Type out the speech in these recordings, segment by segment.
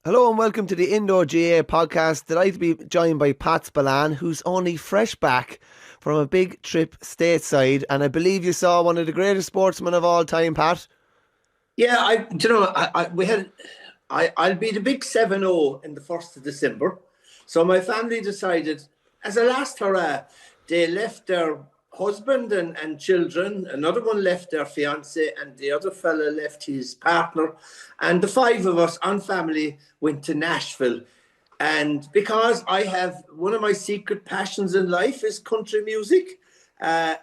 Hello and welcome to the Indo GAA podcast. Delighted to be joined by Pat Spillane, who's only fresh back from a big trip stateside, and I believe you saw one of the greatest sportsmen of all time, Pat. Yeah, I'll be the big 7-0 in the 1st of December. So my family decided, as a last hurrah, they left their husband and children. Another one left their fiance, and the other fella left his partner. And the five of us on family went to Nashville. And because I have one of my secret passions in life is country music, I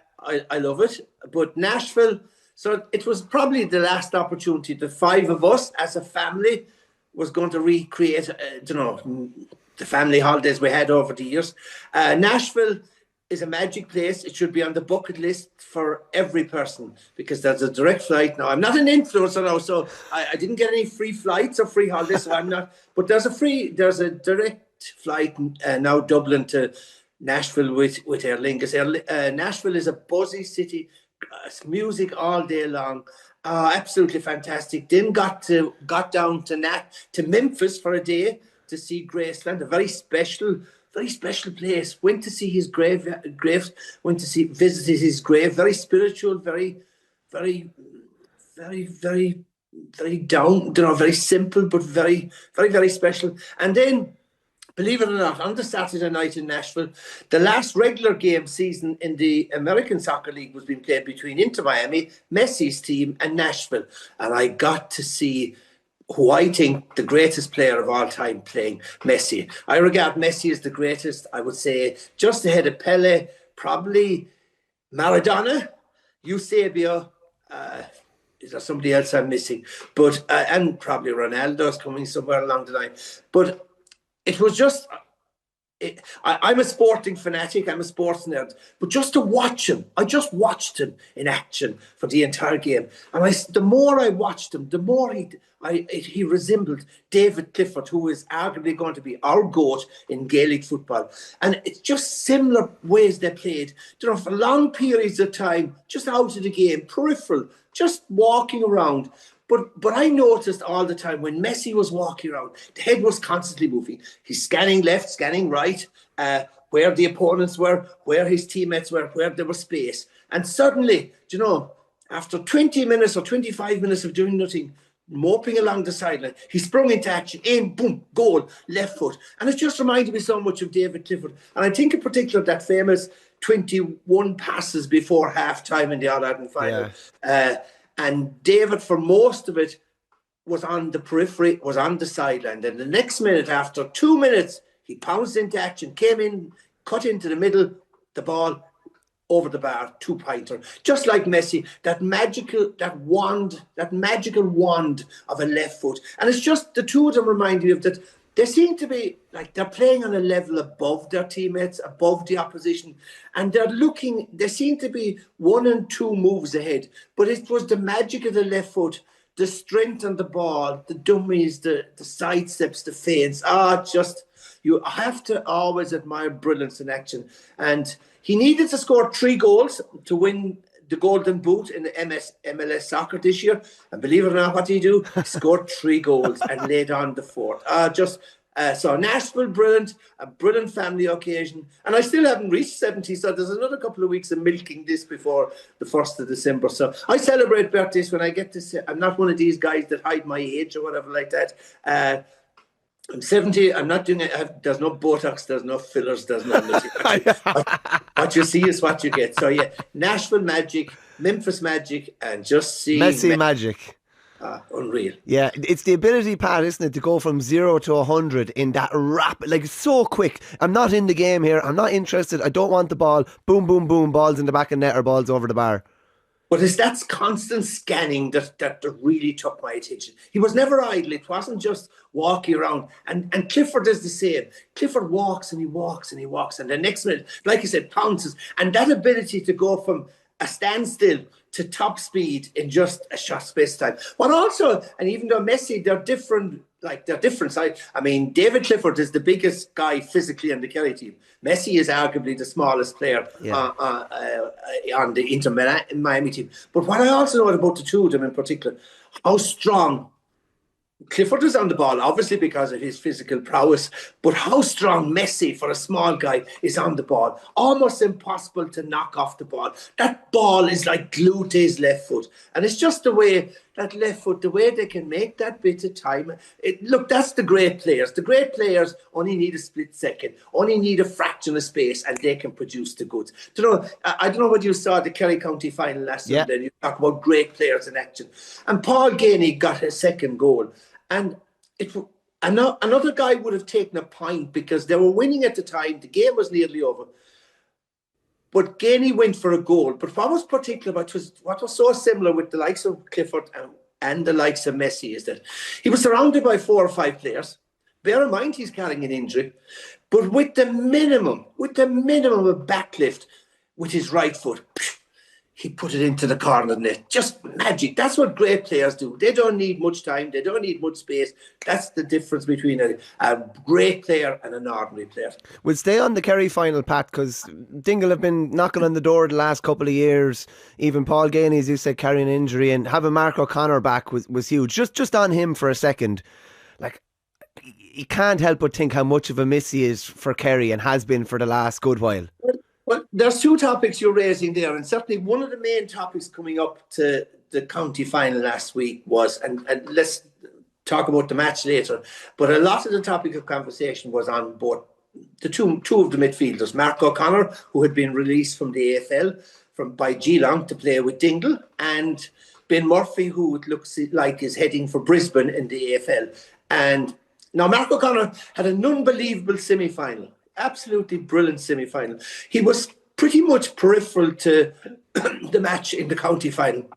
love it. But Nashville, so it was probably the last opportunity. The five of us as a family was going to recreate, the family holidays we had over the years. Nashville is a magic place. It should be on the bucket list for every person because there's a direct flight. Now, I'm not an influencer now, so I didn't get any free flights or free holidays, so I'm not. But there's a direct flight now Dublin to Nashville with Aer Lingus. Nashville is a buzzy city, music all day long. Absolutely fantastic. Then got down to Memphis for a day to see Graceland, a very special place. Went to see his grave. Visited his grave. Very spiritual. Very, very, very, very, very down. Very simple, but very, very, very special. And then, believe it or not, on the Saturday night in Nashville, the last regular game season in the American Soccer League was being played between Inter Miami, Messi's team, and Nashville. And I got to see who I think the greatest player of all time playing, Messi. I regard Messi as the greatest. I would say just ahead of Pele, probably Maradona, Eusebio. Is there somebody else I'm missing? But and probably Ronaldo's coming somewhere along the line. But it was just, I'm a sporting fanatic, I'm a sports nerd, but just to watch him, I just watched him in action for the entire game. And the more I watched him, the more he resembled David Clifford, who is arguably going to be our GOAT in Gaelic football. And it's just similar ways they played, for long periods of time, just out of the game, peripheral, just walking around. But I noticed all the time when Messi was walking around, the head was constantly moving. He's scanning left, scanning right, where the opponents were, where his teammates were, where there was space. And suddenly, after 20 minutes or 25 minutes of doing nothing, moping along the sideline, he sprung into action, aim, boom, goal, left foot. And it just reminded me so much of David Clifford. And I think in particular that famous 21 passes before half-time in the All-Ireland final. Yeah. And David, for most of it, was on the periphery, was on the sideline. And the next minute, after 2 minutes, he pounced into action, came in, cut into the middle, the ball over the bar, 2-pointer. Just like Messi, that magical wand of a left foot. And it's just the two of them remind you of that. They seem to be like they're playing on a level above their teammates, above the opposition, and they seem to be 1 and 2 moves ahead. But it was the magic of the left foot, the strength on the ball, the dummies, the side steps, the feints. You have to always admire brilliance in action. And he needed to score 3 goals to win the Golden Boot in the MLS soccer this year. And believe it or not, what did he do? He scored 3 goals and laid on the 4th. So Nashville, brilliant, a brilliant family occasion. And I still haven't reached 70, so there's another couple of weeks of milking this before the 1st of December. So I celebrate birthdays when I get to say, I'm not one of these guys that hide my age or whatever like that. I'm 70. I'm not doing it. There's no Botox. There's no fillers. There's no nothing. What you see is what you get. So yeah, Nashville magic, Memphis magic, and just see Messi magic. Unreal. Yeah, it's the ability, Pat, isn't it, to go from 0 to 100 in that rapid, like so quick. I'm not in the game here. I'm not interested. I don't want the ball. Boom, boom, boom. Balls in the back of net or balls over the bar. But it's that constant scanning that really took my attention. He was never idle. It wasn't just walking around. And Clifford is the same. Clifford walks and he walks and he walks. And the next minute, like you said, pounces. And that ability to go from a standstill to top speed in just a short space of time. But also, and even though Messi, they're different. I mean, David Clifford is the biggest guy physically on the Kerry team. Messi is arguably the smallest player on the Inter Miami team. But what I also know about the two of them in particular, how strong Clifford is on the ball, obviously because of his physical prowess, but how strong Messi, for a small guy, is on the ball. Almost impossible to knock off the ball. That ball is like glued to his left foot. And it's just the way that left foot, the way they can make that bit of time. Look, that's the great players. The great players only need a split second, only need a fraction of space, and they can produce the goods. I don't know whether you saw the Kerry County final last Sunday. You talk about great players in action. And Paul Ganey got his second goal. And another guy would have taken a point because they were winning at the time. The game was nearly over. But Ganey went for a goal. But what was particular about what was so similar with the likes of Clifford and the likes of Messi is that he was surrounded by 4 or 5 players. Bear in mind he's carrying an injury. But with the minimum of backlift with his right foot, he put it into the corner net. Just magic. That's what great players do. They don't need much time. They don't need much space. That's the difference between a great player and an ordinary player. We'll stay on the Kerry final, Pat, because Dingle have been knocking on the door the last couple of years. Even Paul Ganey, as you said, carrying an injury, and having Mark O'Connor back was huge. Just on him for a second. Like, you can't help but think how much of a miss he is for Kerry and has been for the last good while. Well, there's 2 topics you're raising there, and certainly one of the main topics coming up to the county final last week was, and let's talk about the match later, but a lot of the topic of conversation was on both the two of the midfielders, Mark O'Connor, who had been released from the AFL by Geelong to play with Dingle, and Ben Murphy, who it looks like is heading for Brisbane in the AFL. And now Mark O'Connor had an unbelievable semi-final. Absolutely brilliant semi-final. He was pretty much peripheral to the match in the county final.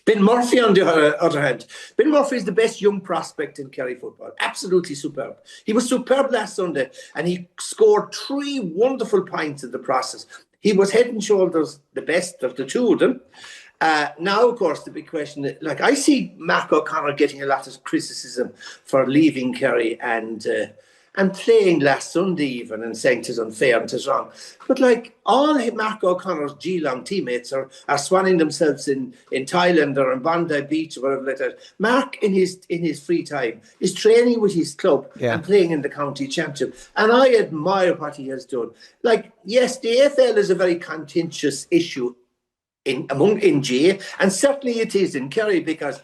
Ben Murphy, on the other hand, Ben Murphy is the best young prospect in Kerry football. Absolutely superb. He was superb last Sunday, and he scored 3 wonderful points in the process. He was head and shoulders the best of the 2 of them. Now, of course, the big question, like I see Mark O'Connor getting a lot of criticism for leaving Kerry and playing last Sunday even, and saying it is unfair and it is wrong. But like all Mark O'Connor's Geelong teammates are swanning themselves in Thailand or in Bondi Beach or whatever like that. Mark, in his free time, is training with his club and playing in the county championship. And I admire what he has done. Like, yes, the AFL is a very contentious issue in GAA, and certainly it is in Kerry, because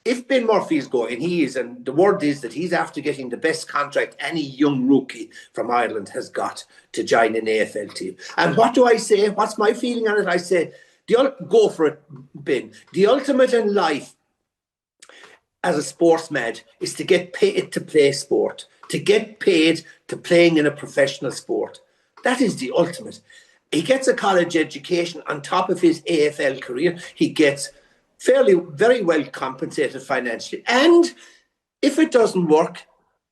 if Ben Murphy is going, he is, and the word is that he's after getting the best contract any young rookie from Ireland has got to join an AFL team. And what do I say? What's my feeling on it? I say, go for it, Ben. The ultimate in life as a sportsman is to get paid to play sport, to get paid to playing in a professional sport. That is the ultimate. He gets a college education on top of his AFL career. He gets very well compensated financially. And if it doesn't work,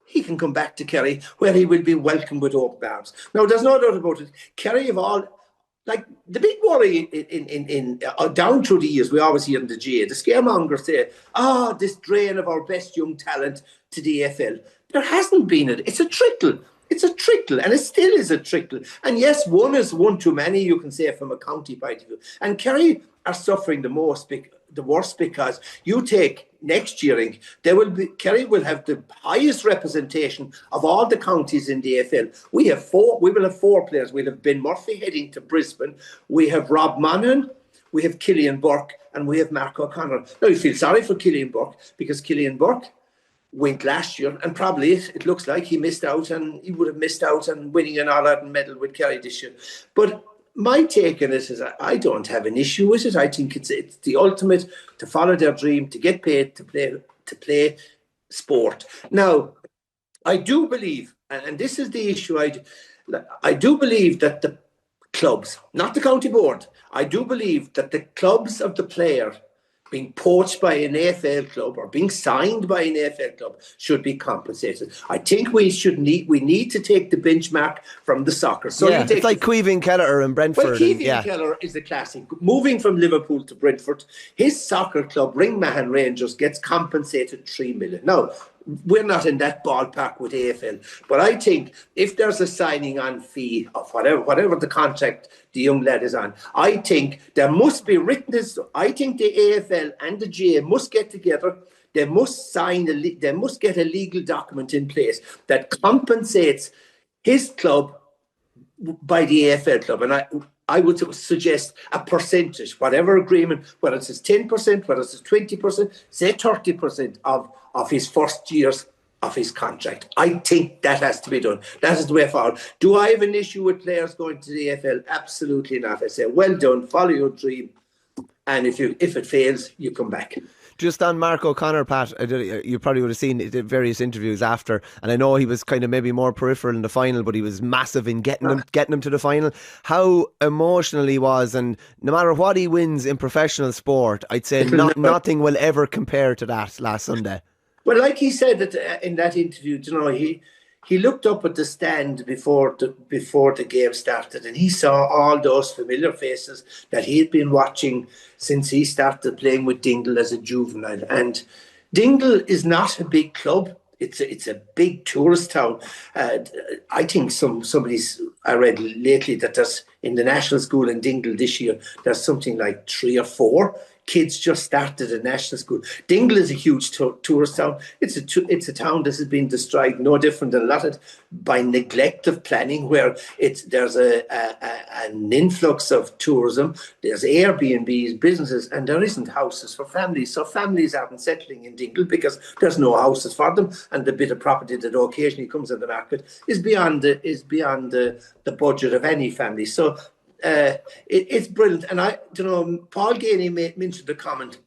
he can come back to Kerry, where he will be welcomed with open arms. Now, there's no doubt about it. Kerry have all, like, the big worry in down through the years, we always hear in the GAA, the scaremongers say, this drain of our best young talent to the AFL. There hasn't been it. It's a trickle. It's a trickle, and it still is a trickle. And yes, one is one too many, you can say, from a county point of view. And Kerry are suffering the worst, because you take next year, Kerry will have the highest representation of all the counties in the AFL. We will have 4 players. We'll have Ben Murphy heading to Brisbane. We have Rob Monaghan. We have Killian Burke, and we have Mark O'Connor. Now, you feel sorry for Killian Burke, because Killian Burke went last year, and probably it looks like he missed out, and he would have missed out on winning an All-Ireland medal with Kerry this year. But my take on it is I don't have an issue with it. I think it's the ultimate to follow their dream, to get paid to play sport. Now, I do believe, and this is the issue, I do believe that the clubs, not the county board, I do believe that the clubs of the player being poached by an AFL club or being signed by an AFL club should be compensated. I think we need to take the benchmark from the soccer. So it's like Caoimhín Kelleher in Brentford. Well, Caoimhín Kelleher is the classic. Moving from Liverpool to Brentford, his soccer club, Ringmahon Rangers, gets compensated $3 million. Now, we're not in that ballpark with AFL, but I think if there's a signing on fee of whatever the contract the young lad is on, I think there must be written. I think the AFL and the GAA must get together they must they must get a legal document in place that compensates his club by the AFL club. And I would suggest a percentage, whatever agreement, whether it's 10%, whether it's 20%, say 30% of his first years of his contract. I think that has to be done. That is the way forward. Do I have an issue with players going to the AFL? Absolutely not. I say, well done, follow your dream. And if it fails, you come back. Just on Mark O'Connor, Pat, you probably would have seen various interviews after, and I know he was kind of maybe more peripheral in the final, but he was massive in getting him to the final. How emotional he was, and no matter what he wins in professional sport, I'd say nothing will ever compare to that last Sunday. Well, like he said in that interview, he looked up at the stand before the game started, and he saw all those familiar faces that he had been watching since he started playing with Dingle as a juvenile. And Dingle is not a big club. It's a big tourist town. I think I read lately that there's in the national school in Dingle this year, there's something like 3 or 4 kids just started a national school. Dingle is a huge tourist town. It's a town that has been destroyed, no different than a lot of by neglect of planning, where there's an influx of tourism. There's Airbnbs, businesses, and there isn't houses for families. So families aren't settling in Dingle because there's no houses for them, and the bit of property that occasionally comes on the market is beyond the budget of any family. So it's brilliant. And Paul Gainey mentioned the comment,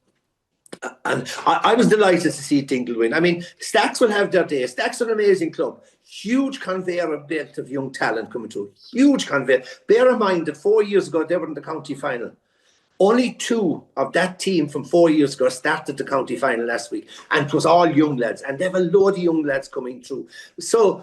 and I was delighted to see Dingle win. I mean, Stacks will have their day. Stacks are an amazing club. Huge conveyor belt of young talent coming through. Huge conveyor. Bear in mind that 4 years ago they were in the county final. Only 2 of that team from 4 years ago started the county final last week, and it was all young lads, and they have a load of young lads coming through. So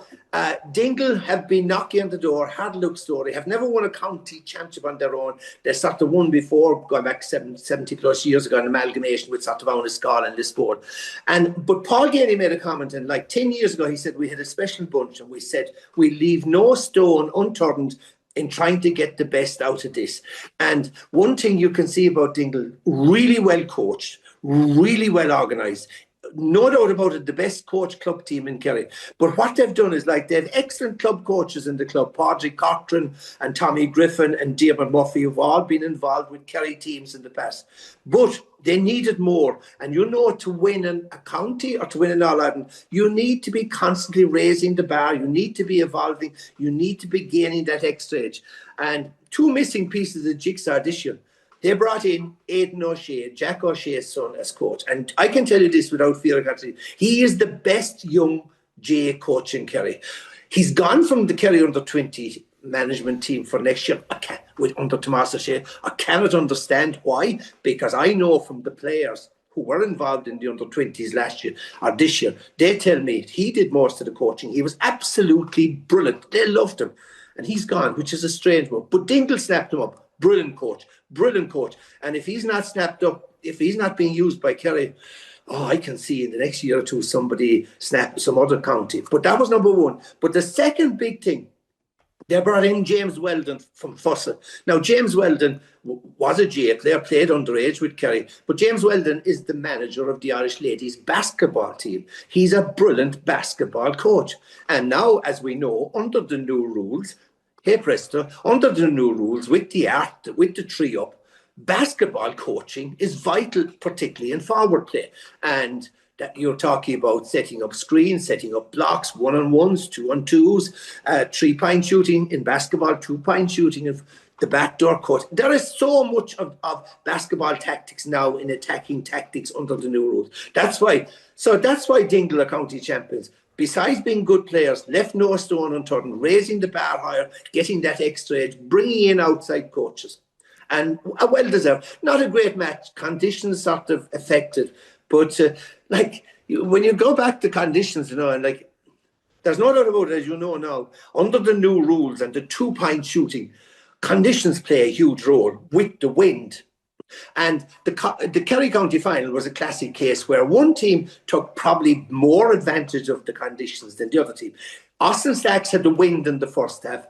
Dingle have been knocking on the door, hard luck story, have never won a county championship on their own. They sort of won before, going back 70 plus years ago, an amalgamation with sort of Liscall and Lisboard. But Paul Gainey made a comment, and like 10 years ago he said we had a special bunch, and we said we leave no stone unturned in trying to get the best out of this. And one thing you can see about Dingle, really well coached, really well organised. No doubt about it, the best coach club team in Kerry. But what they've done is they have excellent club coaches in the club. Padraig Cochran and Tommy Griffin and David Murphy have all been involved with Kerry teams in the past. But they needed more. And to win a county or to win an All-Ireland, you need to be constantly raising the bar. You need to be evolving. You need to be gaining that extra edge. And 2 missing pieces of the jigsaw this year. They brought in Aidan O'Shea, Jack O'Shea's son, as coach. And I can tell you this without fear of contradiction. He is the best young GAA coach in Kerry. He's gone from the Kerry under-20 management team for next year under Tomás O'Shea. I cannot understand why, because I know from the players who were involved in the under-20s last year or this year, they tell me he did most of the coaching. He was absolutely brilliant. They loved him. And he's gone, which is a strange one. But Dingle snapped him up. Brilliant coach. And if he's not snapped up, if he's not being used by Kerry, I can see in the next year or two somebody snap some other county. But that was number 1. But the second big thing, they brought in James Weldon from Fussa. Now, James Weldon was a GAA player, played underage with Kerry. But James Weldon is the manager of the Irish ladies basketball team. He's a brilliant basketball coach. And now, as we know, under the new rules, under the new rules, with the 3-up, basketball coaching is vital, particularly in forward play. And that you're talking about setting up screens, setting up blocks, 1-on-1s, 2-on-2s, 3-point shooting in basketball, 2-point shooting of the backdoor cut. There is so much of basketball tactics now in attacking tactics under the new rules. That's why Dingle are county champions. Besides being good players, left no stone unturned, raising the bar higher, getting that extra edge, bringing in outside coaches. And well deserved. Not a great match. Conditions sort of affected. But when you go back to conditions, and there's no doubt about it, as you know now, under the new rules and the 2-point shooting, conditions play a huge role with the wind. And the Kerry County final was a classic case where one team took probably more advantage of the conditions than the other team. Austin Stacks had the wind in the first half.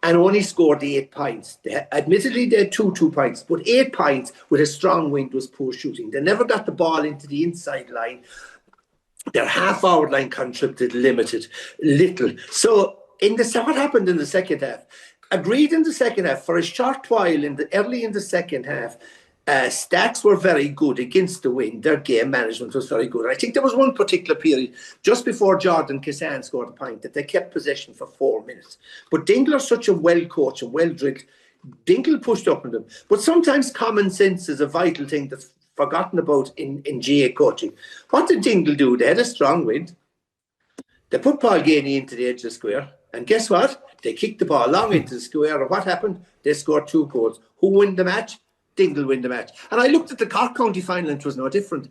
and only scored 8 points. Admittedly, they had 2 points, but 8 points with a strong wind was poor shooting. They never got the ball into the inside line. Their half-hour line contributed little. So what happened in the second half? Agreed in the second half, for a short while early in the second half, stats were very good against the wind. Their game management was very good. I think there was one particular period just before Jordan Kazan scored a point that they kept possession for 4 minutes. But Dingle are such a well-coached and well-drilled. Dingle pushed up on them. But sometimes common sense is a vital thing that's forgotten about in GAA coaching. What did Dingle do? They had a strong wind. They put Paul Ganey into the edge of the square. And guess what? They kicked the ball long into the square. And what happened? They scored 2 goals. Who won the match? Dingle win the match. And I looked at the Cork County final, and it was no different.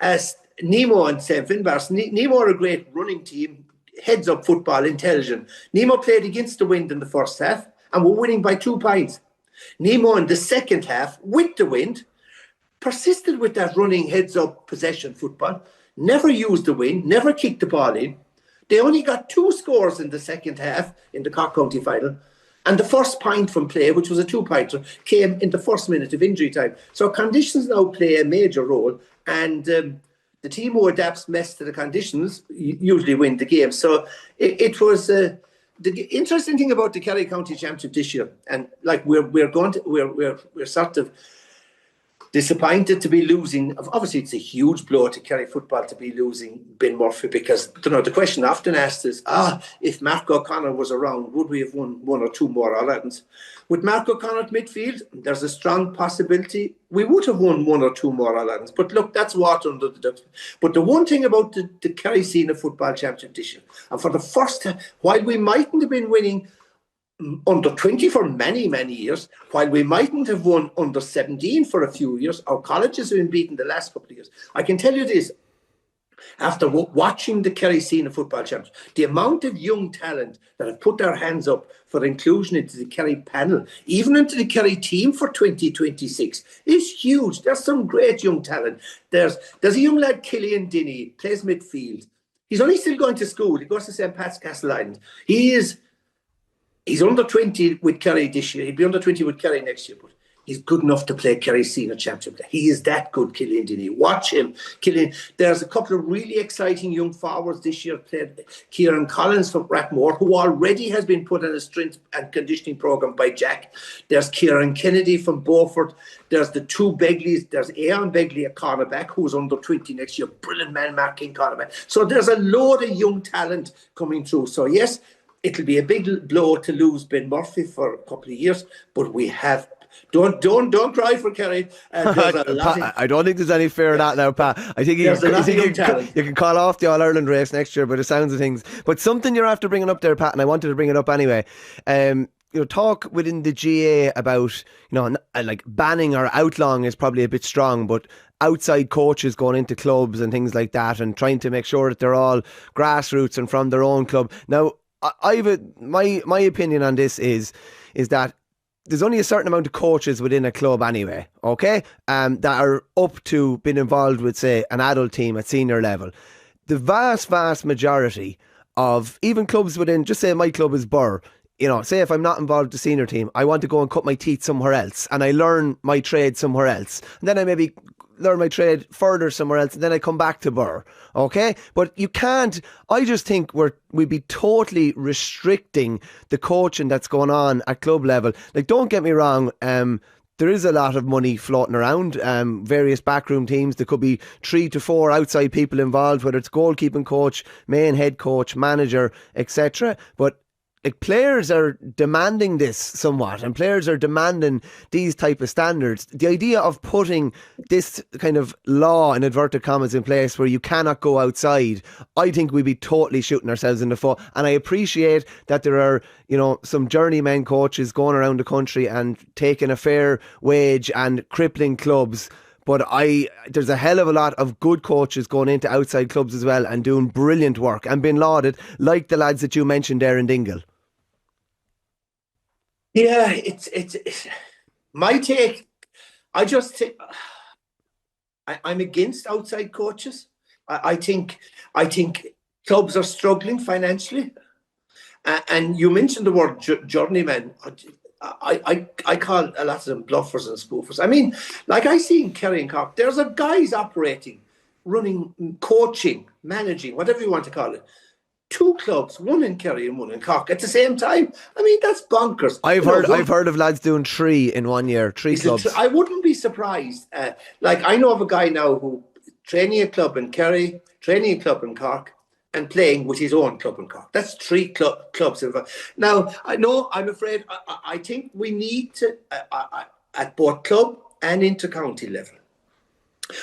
As Nemo and St. Finbarrs, Nemo are a great running team, heads up football, intelligent. Nemo played against the wind in the first half and were winning by 2 points. Nemo in the second half, with the wind, persisted with that running heads up possession football, never used the wind, never kicked the ball in. They only got 2 scores in the second half in the Cork County final. And the first point from play, which was a 2-pointer, came in the first minute of injury time. So conditions now play a major role. And the team who adapts best to the conditions usually win the game. So it was the interesting thing about the Kerry County Championship this year. And like we're sort of disappointed to be losing. Obviously, it's a huge blow to Kerry football to be losing Ben Murphy, because the question often asked is, if Mark O'Connor was around, would we have won 1 or 2 more All-Irelands? With Mark O'Connor at midfield, there's a strong possibility we would have won 1 or 2 more All-Irelands. But look, that's water under the ducks. But the one thing about the Kerry Senior Football Championship this year, and for the first time, while we mightn't have been winning under 20 for many, many years, while we mightn't have won under 17 for a few years, our colleges have been beaten the last couple of years. I can tell you this, after watching the Kerry Senior Football Championship, the amount of young talent that have put their hands up for inclusion into the Kerry panel, even into the Kerry team for 2026, is huge. There's some great young talent. There's a young lad, Kieran Donaghy, plays midfield. He's only still going to school. He goes to St. Pat's Castle Island. He's under 20 with Kerry this year. He'll be under 20 with Kerry next year, but he's good enough to play Kerry Senior Championship. He is that good, Kieran Donaghy. Watch him. There's a couple of really exciting young forwards this year. Played Kieran Collins from Rathmore, who already has been put on a strength and conditioning program by Jack. There's Kieran Kennedy from Beaufort. There's the 2 Begleys. There's Aon Begley at cornerback, who's under 20 next year. Brilliant man marking cornerback. So there's a load of young talent coming through. So yes, it'll be a big blow to lose Ben Murphy for a couple of years, but we have. Don't cry for Kerry. I don't think there's any fear in that now, Pat. I think you can call off the All-Ireland race next year by the sounds of things. But something you're after bringing up there, Pat, and I wanted to bring it up anyway. Talk within the GAA about, like banning or outlawing is probably a bit strong, but outside coaches going into clubs and things like that, and trying to make sure that they're all grassroots and from their own club. Now, my opinion on this is that there's only a certain amount of coaches within a club anyway, okay, that are up to being involved with, say, an adult team at senior level. The vast majority of even clubs within, just say my club is Burr, say if I'm not involved with the senior team, I want to go and cut my teeth somewhere else and I learn my trade somewhere else. And then I maybe learn my trade further somewhere else and then I come back to Burr, okay? But you can't, I just think we'd be totally restricting the coaching that's going on at club level. Like, don't get me wrong, there is a lot of money floating around, various backroom teams. There could be 3 to 4 outside people involved, whether it's goalkeeping coach, main head coach, manager, etc. But players are demanding this somewhat, and players are demanding these type of standards. The idea of putting this kind of law in inverted commas in place where you cannot go outside, I think we'd be totally shooting ourselves in the foot. And I appreciate that there are, some journeyman coaches going around the country and taking a fair wage and crippling clubs. But there's a hell of a lot of good coaches going into outside clubs as well and doing brilliant work and being lauded, like the lads that you mentioned there in Dingle. Yeah, it's my take. I'm against outside coaches. I think clubs are struggling financially, And you mentioned the word journeyman. I call a lot of them bluffers and spoofers. I mean, like I see in Kerry and Cork, there's a guys operating, running, coaching, managing, whatever you want to call it. 2 clubs, one in Kerry and one in Cork at the same time. I mean, that's bonkers. I've heard of lads doing 3 in 1 year, 3 clubs. I wouldn't be surprised. Like I know of a guy now who training a club in Kerry, training a club in Cork, and playing with his own club in Cork. That's 3 clubs. Now, I'm afraid, I think we need to, at both club and inter-county level,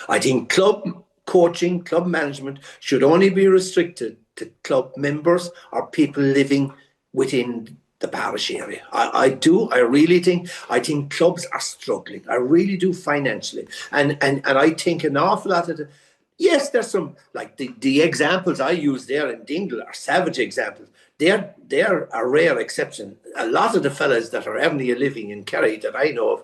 I think club coaching, club management should only be restricted to club members or people living within the parish area. I think clubs are struggling. I really do financially. And I think an awful lot of yes, there's some, like the examples I use there in Dingle are savage examples. They're a rare exception. A lot of the fellas that are earning a living in Kerry that I know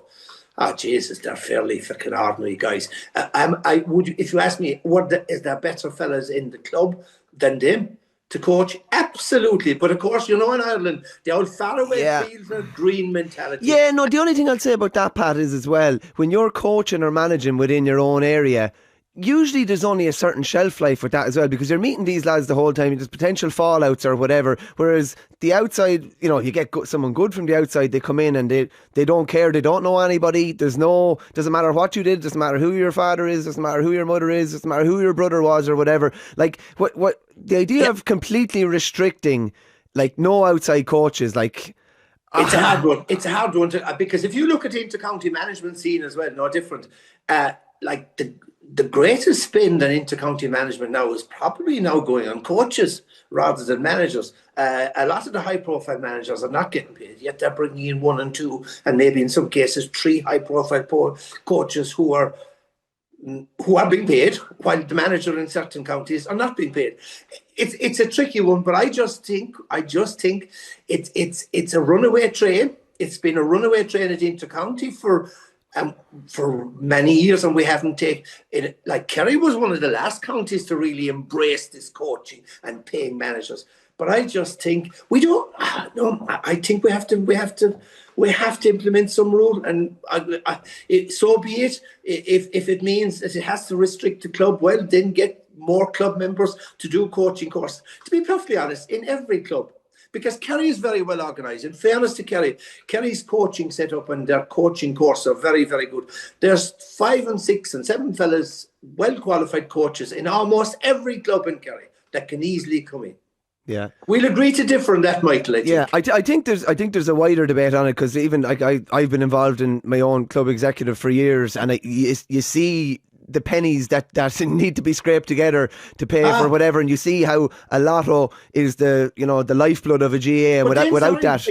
of, Jesus, they're fairly fucking ordinary guys. If you ask me, is there better fellas in the club than them to coach? Absolutely. But of course, in Ireland, the old faraway fields of green mentality. Yeah, no, the only thing I'll say about that, Pat, is as well, when you're coaching or managing within your own area, usually there's only a certain shelf life with that as well, because you're meeting these lads the whole time. There's potential fallouts or whatever, whereas the outside, you get someone good from the outside, they come in and they don't care, they don't know anybody. Doesn't matter what you did, doesn't matter who your father is, doesn't matter who your mother is, doesn't matter who your brother was or whatever. Like what the idea of completely restricting, like, no outside coaches, like, it's a hard one. It's a hard one because if you look at the inter-county management scene as well, no different. Like the greatest spin on inter-county management now is probably now going on coaches rather than managers. A lot of the high-profile managers are not getting paid, yet they're bringing in 1 and 2, and maybe in some cases 3 high-profile coaches who are being paid, while the manager in certain counties are not being paid. It's a tricky one, but I just think it's a runaway train. It's been a runaway train at inter-county for many years, and we haven't taken it. Like Kerry was one of the last counties to really embrace this coaching and paying managers. But I just think we don't. No, I think we have to implement some rule, and so be it. If it means that it has to restrict the club, well, then get more club members to do coaching courses. To be perfectly honest, in every club. Because Kerry is very well organised. In fairness to Kerry's coaching setup and their coaching course are very, very good. There's 5 and 6 and 7 fellas, well-qualified coaches in almost every club in Kerry that can easily come in. Yeah, we'll agree to differ on that, Michael. I think there's a wider debate on it, because even like I've been involved in my own club executive for years, and you see the pennies that need to be scraped together to pay for whatever, and you see how a lotto is the lifeblood of a GAA, and without that,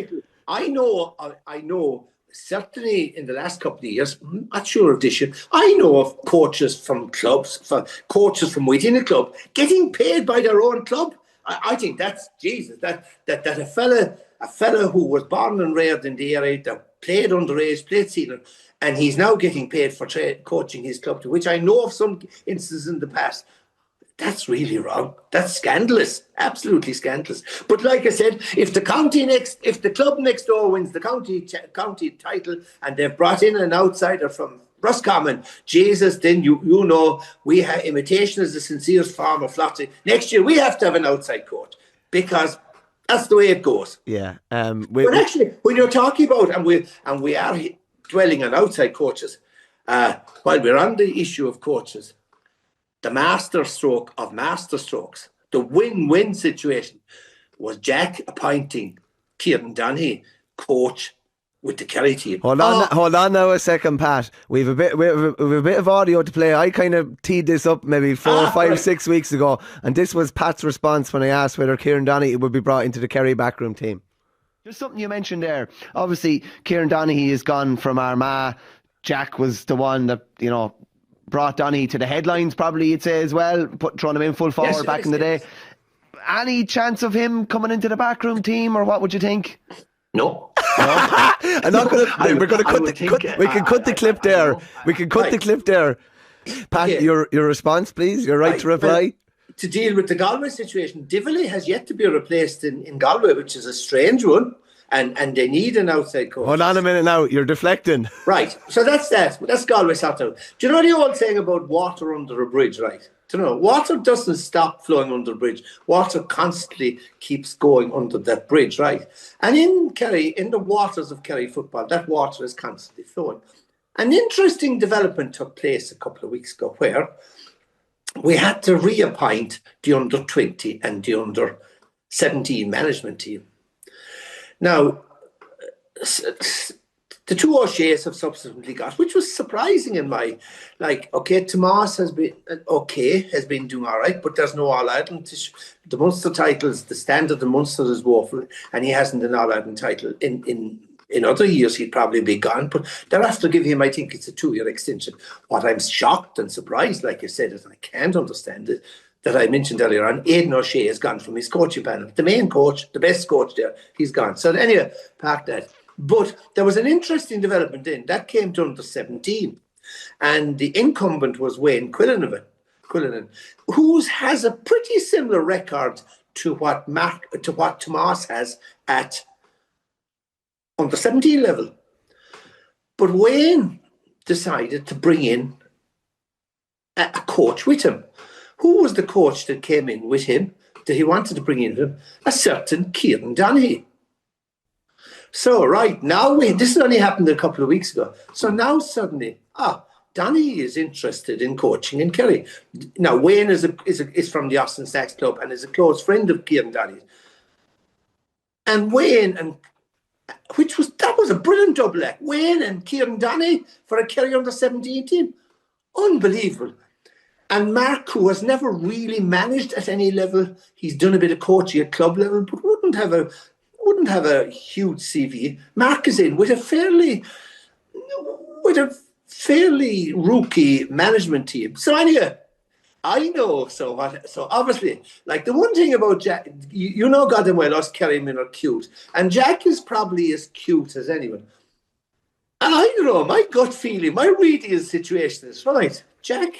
I know certainly in the last couple of years, I'm not sure of this year, I know of coaches from clubs, coaches from within a club getting paid by their own club. I think that's Jesus. That a fella who was born and reared in the area, that played underage, played senior, and he's now getting paid for coaching his club, to which I know of some instances in the past. That's really wrong. That's scandalous. Absolutely scandalous. But like I said, if the club next door wins the county title and they've brought in an outsider from Roscommon, Jesus, then you know we have imitation is the sincerest form of flattery. Next year we have to have an outside coach, because that's the way it goes. Yeah. But actually, when you're talking about and we are dwelling on outside coaches, while we're on the issue of coaches, the masterstroke of masterstrokes, the win-win situation, was Jack appointing Kieran Donaghy coach with the Kerry team. Hold on now a second, Pat. We've a bit of audio to play. I kind of teed this up maybe 4, 5, 6 weeks ago, and this was Pat's response when I asked whether Kieran Donaghy would be brought into the Kerry backroom team. Just something you mentioned there. Obviously, Kieran Donaghy is gone from Armagh. Jack was the one that, brought Donaghy to the headlines, probably you'd say as well, throwing him in full forward back in the day. Any chance of him coming into the backroom team, or what would you think? No. I'm not going to. We're going to cut. We can cut the clip there. We can cut the clip there. Pat, your response, please. Your right to reply. to deal with the Galway situation. Dively has yet to be replaced in Galway, which is a strange one. And they need an outside coach. Hold on a minute now, you're deflecting. Right, so that's that. That's Galway sorted out. Do you know the old saying about water under a bridge, right? Do you know, water doesn't stop flowing under the bridge. Water constantly keeps going under that bridge, right? And in Kerry, in the waters of Kerry football, that water is constantly flowing. An interesting development took place a couple of weeks ago where we had to reappoint the under-20 and the under-17 management team. Now, the two O'Sheas have subsequently got, which was surprising in my, Tomas has been doing all right, but there's no All-Ireland. The Munster titles, the standard of Munster is woeful, and he hasn't an All-Ireland title. In other years, he'd probably be gone, but they're after giving him, I think it's a 2-year extension. What I'm shocked and surprised, like you said, is I can't understand it, that I mentioned earlier on, Aidan O'Shea has gone from his coaching panel. The main coach, the best coach there, he's gone. So anyway, park that. But there was an interesting development in that came to under 17. And the incumbent was Wayne Quillinan, who has a pretty similar record to what Tomas has at under 17 level. But Wayne decided to bring in a coach with him. Who was the coach that came in with him, that he wanted to bring in with him? A certain Kieran Donaghy. So, right, now, this only happened a couple of weeks ago. So now suddenly, Donaghy is interested in coaching in Kerry. Now, Wayne is from the Austin Stacks Club and is a close friend of Kieran Donaghy. And Wayne, that was a brilliant double act. Wayne and Kieran Donaghy for a Kerry under-17 team. Unbelievable. And Mark, who has never really managed at any level, he's done a bit of coaching at club level, but wouldn't have a huge CV. Mark is in with a fairly rookie management team. So anyway, I know. So obviously, like the one thing about Jack, you know, goddamn well, us Kerry men are cute, and Jack is probably as cute as anyone. And I don't know, my gut feeling, my reading of the situation is right. Jack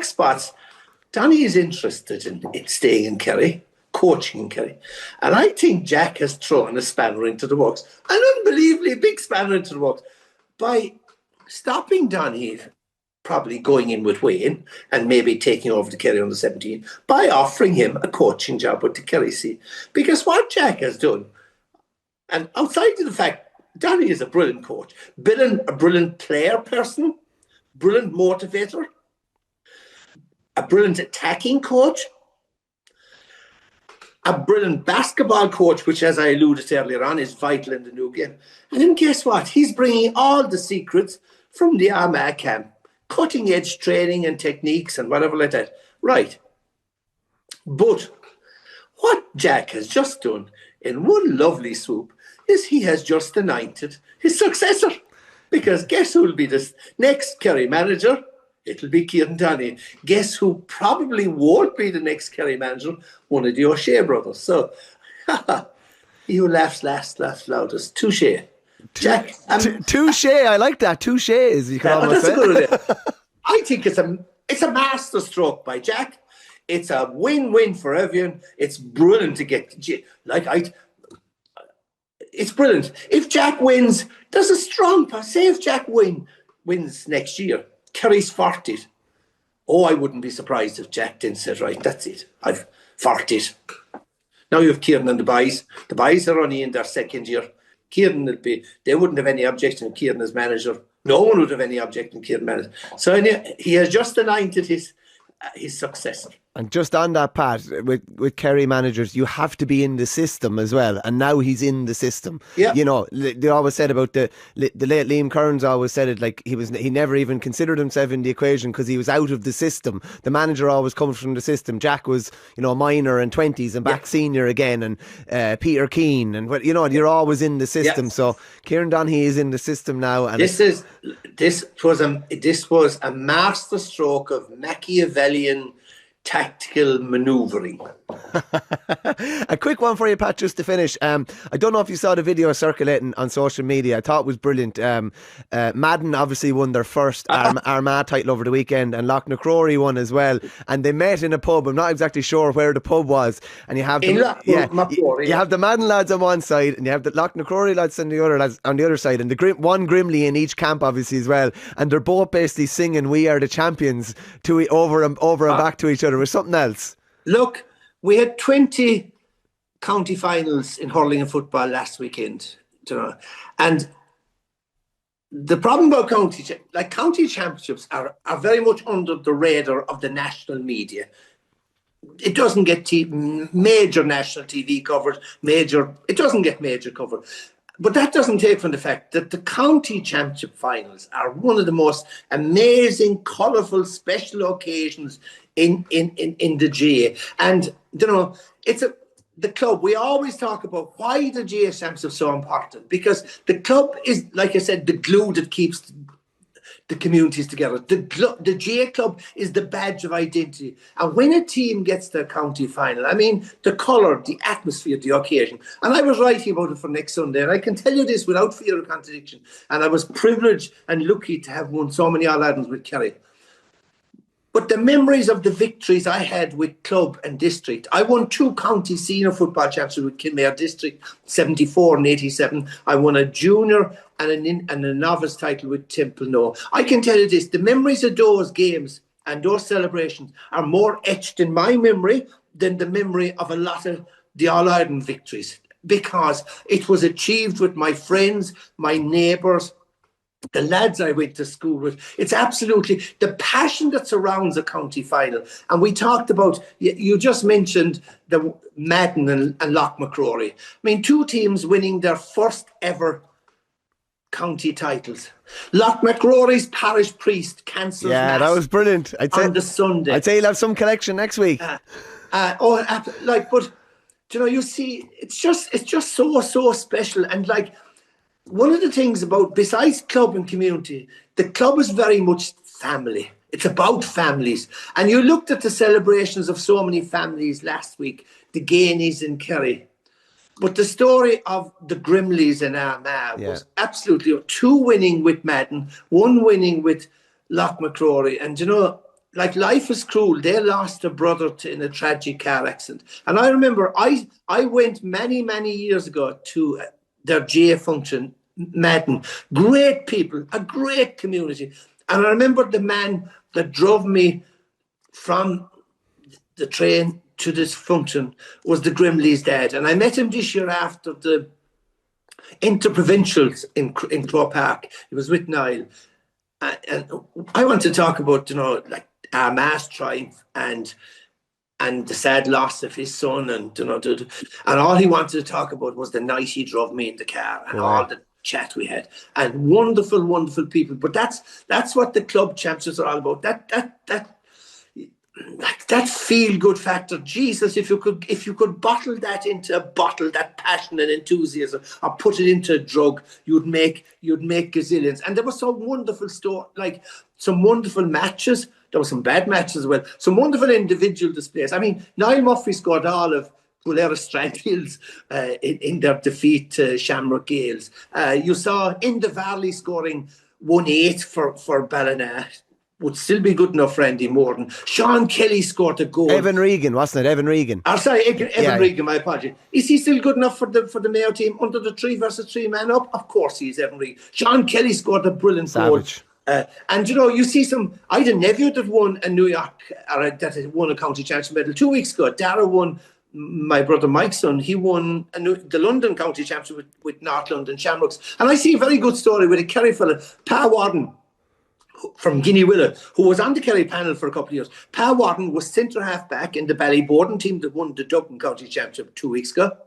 spots, Donny is interested in staying in Kerry, coaching in Kerry. And I think Jack has thrown a spanner into the works, an unbelievably big spanner into the works, by stopping Donny probably going in with Wayne and maybe taking over the Kerry under 17 by offering him a coaching job with the Kerry C. Because what Jack has done, and outside of the fact Donny is a brilliant coach, a brilliant player person, brilliant motivator, a brilliant attacking coach, a brilliant basketball coach, which, as I alluded to earlier on, is vital in the new game. And then guess what? He's bringing all the secrets from the Armagh camp, cutting-edge training and techniques and whatever like that. Right. But what Jack has just done in one lovely swoop is he has just anointed his successor. Because guess who will be the next Kerry manager? It'll be Kieran Donaghy. Guess who probably won't be the next Kerry manager? One of the O'Shea brothers. So, he who laughs last laughs loudest. Touche. Jack. Touche. I like that. Touche is, you can almost say. Good idea. I think it's a masterstroke by Jack. It's a win-win for everyone. It's brilliant to get it's brilliant. If Jack wins, there's a strong say if Jack wins next year, Kerry's 40. Oh, I wouldn't be surprised if Jack didn't say, right, that's it. I've 40. Now you have Kieran and the boys. The boys are only in their second year. Kieran they wouldn't have any objection to Kieran as manager. No one would have any objection to Kieran manager. So he has just anointed his successor. And just on that, Pat, with Kerry managers, you have to be in the system as well. And now he's in the system. Yeah. You know, they always said about the late Liam Kearns always said it, like he never even considered himself in the equation because he was out of the system. The manager always comes from the system. Jack was, minor and 20s and back senior again, and Peter Keane, and you're always in the system. Yeah. So Kieran Donaghy is in the system now. And this was a masterstroke of Machiavellian tactical manoeuvring. A quick one for you, Pat, just to finish. I don't know if you saw the video circulating on social media. I thought it was brilliant. Madden obviously won their first Armagh title over the weekend, and Loughnacrory won as well. And they met in a pub. I'm not exactly sure where the pub was. And you have you have the Madden lads on one side, and you have the Loughnacrory lads on the other side, and the one Grimley in each camp obviously as well. And they're both basically singing "We Are the Champions" to over and back to each other. It was something else. Look, we had 20 county finals in hurling and football last weekend, and the problem about county championships are very much under the radar of the national media. It doesn't get major national TV coverage. It doesn't get major coverage. But that doesn't take from the fact that the county championship finals are one of the most amazing, colourful, special occasions in the GAA. And, the club, we always talk about why the GAA championships are so important, because the club is, like I said, the glue that keeps the communities together. The GAA club is the badge of identity. And when a team gets to a county final, I mean, the colour, the atmosphere, the occasion. And I was writing about it for next Sunday, and I can tell you this without fear of contradiction. And I was privileged and lucky to have won so many All-Irelands with Kerry. But the memories of the victories I had with club and district, I won 2 county senior football championships with Kinmare District, 74 and 87. I won a junior and a novice title with Temple No. I can tell you this, the memories of those games and those celebrations are more etched in my memory than the memory of a lot of the All-Ireland victories, because it was achieved with my friends, my neighbours, the lads I went to school with. It's absolutely the passion that surrounds a county final. And we talked about, you just mentioned the Madden and Loughnacrory. I mean, 2 teams winning their first ever county titles. Loughnacrory's parish priest cancels mass. That was brilliant. On the Sunday. I'd say you'll have some collection next week. But you see, it's just so special. And one of the things about, besides club and community, the club is very much family. It's about families. And you looked at the celebrations of so many families last week, the Gainies in Kerry. But the story of the Grimleys in Armagh was absolutely 2 winning with Madden, 1 winning with Loughnacrory. And life is cruel. They lost a brother in a tragic car accident. And I remember I went many, many years ago to their GAA function, Madden. Great people, a great community. And I remember the man that drove me from the train to this function was the Grimley's dad. And I met him this year after the Interprovincials in Croke Park. He was with Niall. And I want to talk about, Armagh's triumph and the sad loss of his son, and all he wanted to talk about was the night he drove me in the car and all the chat we had, and wonderful, wonderful people. But that's what the club championships are all about. That feel good factor. Jesus, if you could bottle that into a bottle, that passion and enthusiasm, or put it into a drug, you'd make gazillions. And there was some wonderful some wonderful matches. There were some bad matches as well. Some wonderful individual displays. I mean, Niall Murphy scored all of Gulera Strandhills in their defeat to Shamrock Gales. You saw Indo GAA scoring 1-8 for Ballina. Would still be good enough for Andy Morton. Sean Kelly scored a goal. Evan Regan, wasn't it? Evan Regan. Evan Regan, my apology. Is he still good enough for the Mayo team under the 3 versus 3 man up? Of course he is, Evan Regan. Sean Kelly scored a brilliant goal. And you see I had a nephew that won a New York, that won a county championship medal 2 weeks ago. Dara won, my brother Mike's son, he won the London county championship with North London Shamrocks. And I see a very good story with a Kerry fella, Pa Warden, from Guinea Willow, who was on the Kerry panel for a couple of years. Pa Warden was centre half back in the Ballyborden team that won the Dublin County Championship 2 weeks ago.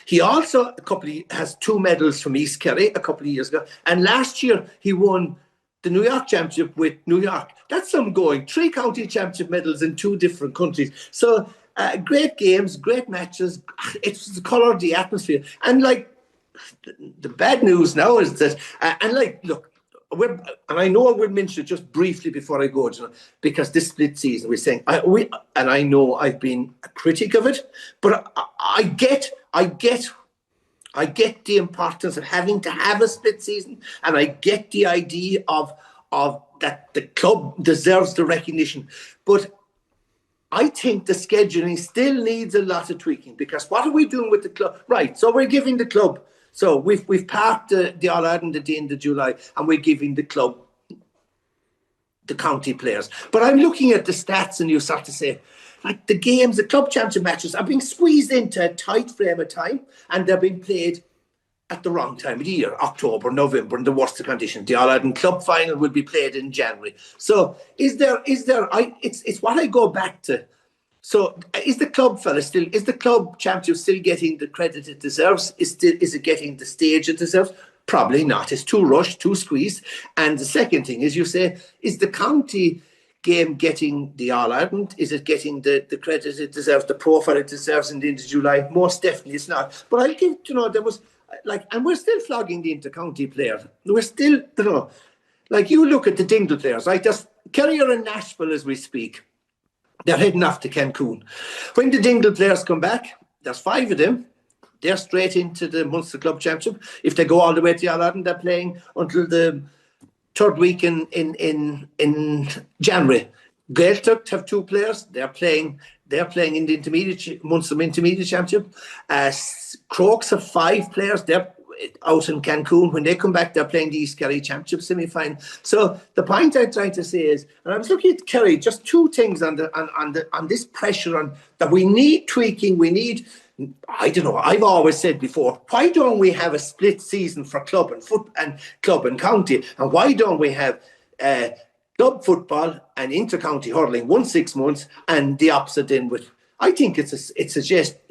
He also has 2 medals from East Kerry a couple of years ago. And last year he won the New York Championship with New York. That's some going. 3 county championship medals in 2 different countries. So great games, great matches. It's the colour of the atmosphere. And the bad news now is that, look, and I know I will mention it just briefly before I go, because this split season we're saying, and I know I've been a critic of it, but I get the importance of having to have a split season, and I get the idea of that the club deserves the recognition, but I think the scheduling still needs a lot of tweaking, because what are we doing with the club? Right, so we're giving the club. So we've parked the All-Ireland at the end of July, and we're giving the club the county players. But I'm looking at the stats, and you start to say, like, the games, the club championship matches are being squeezed into a tight frame of time, and they're being played at the wrong time of the year, October, November, in the worst of conditions. The All-Ireland Club final will be played in January. So it's what I go back to. So is the club championship still getting the credit it deserves? Is it getting the stage it deserves? Probably not. It's too rushed, too squeezed. And the second thing is, you say, is the county game getting the All-Ireland? Is it getting the credit it deserves, the profile it deserves in the end of July? Most definitely it's not. But I give, there was, and we're still flogging the inter-county players. We're still, you look at the Dingle players, right? Kerry are in Nashville as we speak. They're heading off to Cancun. When the Dingle players come back, there's 5 of them. They're straight into the Munster Club Championship. If they go all the way to the All-Ireland, they're playing until the 3rd week in January. Gaeltacht have 2 players. They're playing in the Munster Intermediate Championship. Crokes have 5 players. They're out in Cancun. When they come back, they're playing the East Kerry Championship semi-final. So the point I'm trying to say is, and I was looking at Kerry, just 2 things on this pressure on that we need tweaking. We need, I don't know, I've always said before, why don't we have a split season for club and club and county, and why don't we have club football and inter-county hurling 1 6 months, and the opposite then with. I think it's a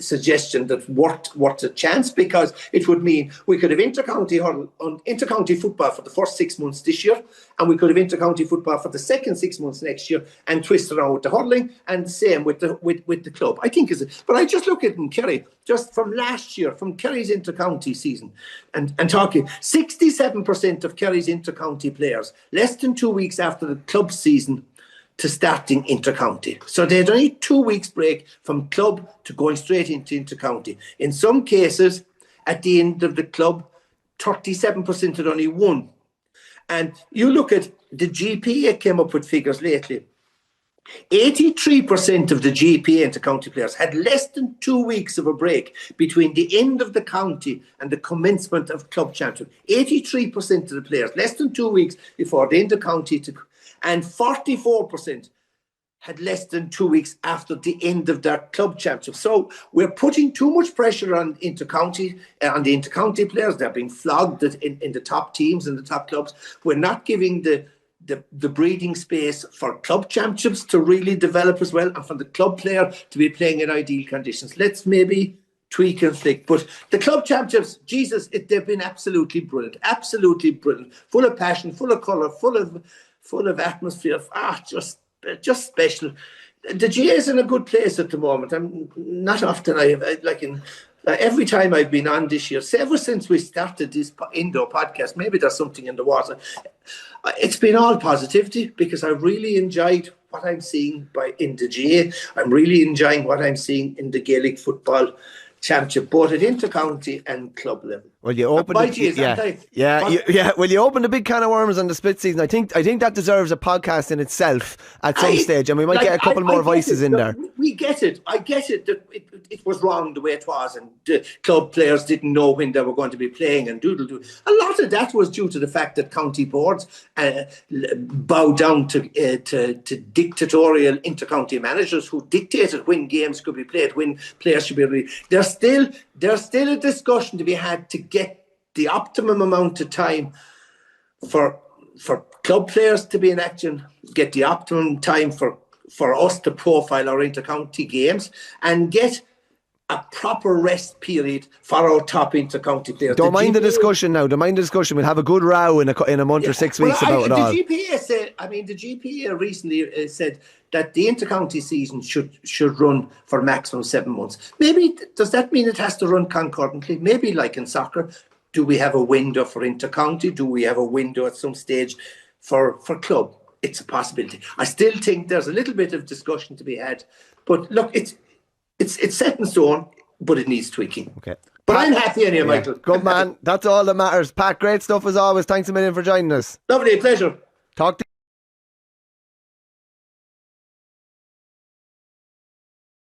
suggestion that's worth a chance, because it would mean we could have inter-county football for the first 6 months this year, and we could have inter-county football for the second 6 months next year, and twist around with the hurling, and the same with the club. I think but I just look at in Kerry, just from last year, from Kerry's inter-county season, and talking 67% of Kerry's inter-county players, less than 2 weeks after the club season, to starting inter-county. So they had only 2 weeks break from club to going straight into inter-county. In some cases, at the end of the club, 37% had only 1. And you look at the GPA came up with figures lately. 83% of the GPA inter-county players had less than 2 weeks of a break between the end of the county and the commencement of club championship. 83% of the players, less than 2 weeks before the inter-county and 44% had less than 2 weeks after the end of their club championship. So we're putting too much pressure on the inter-county players. They're being flogged in the top teams and the top clubs. We're not giving the breathing space for club championships to really develop as well, and for the club player to be playing in ideal conditions. Let's maybe tweak and flick. But the club championships, Jesus, they've been absolutely brilliant. Absolutely brilliant. Full of passion, full of colour, full of atmosphere. Just special. The GAA is in a good place at the moment. I'm not often every time I've been on this year, ever since we started this Indo podcast, maybe there's something in the water. It's been all positivity, because I really enjoyed what I'm seeing in the GAA. I'm really enjoying what I'm seeing in the Gaelic football championship, both at inter-county and club level. Well, you opened Well, you opened a big can of worms on the split season. I think that deserves a podcast in itself at some stage, and we might get a couple more voices in there. We get it. I get it that it was wrong the way it was, and the club players didn't know when they were going to be playing, and doodle-doo. A lot of that was due to the fact that county boards bowed down to dictatorial inter-county managers who dictated when games could be played, when players should be released. There's still a discussion to be had to get the optimum amount of time for club players to be in action, get the optimum time for us to profile our inter-county games, and get a proper rest period for our top inter-county players. Don't mind the discussion now. We'll have a good row in a month or 6 weeks about it all. The GPA recently said that the inter-county season should run for maximum 7 months. Maybe, does that mean it has to run concurrently? Maybe like in soccer. Do we have a window for intercounty? Do we have a window at some stage for club? It's a possibility. I still think there's a little bit of discussion to be had. But look, it's set in stone, but it needs tweaking. Okay. But I'm happy anyway, Michael. Good man. That's all that matters. Pat, great stuff as always. Thanks a million for joining us. Lovely, pleasure. Talk to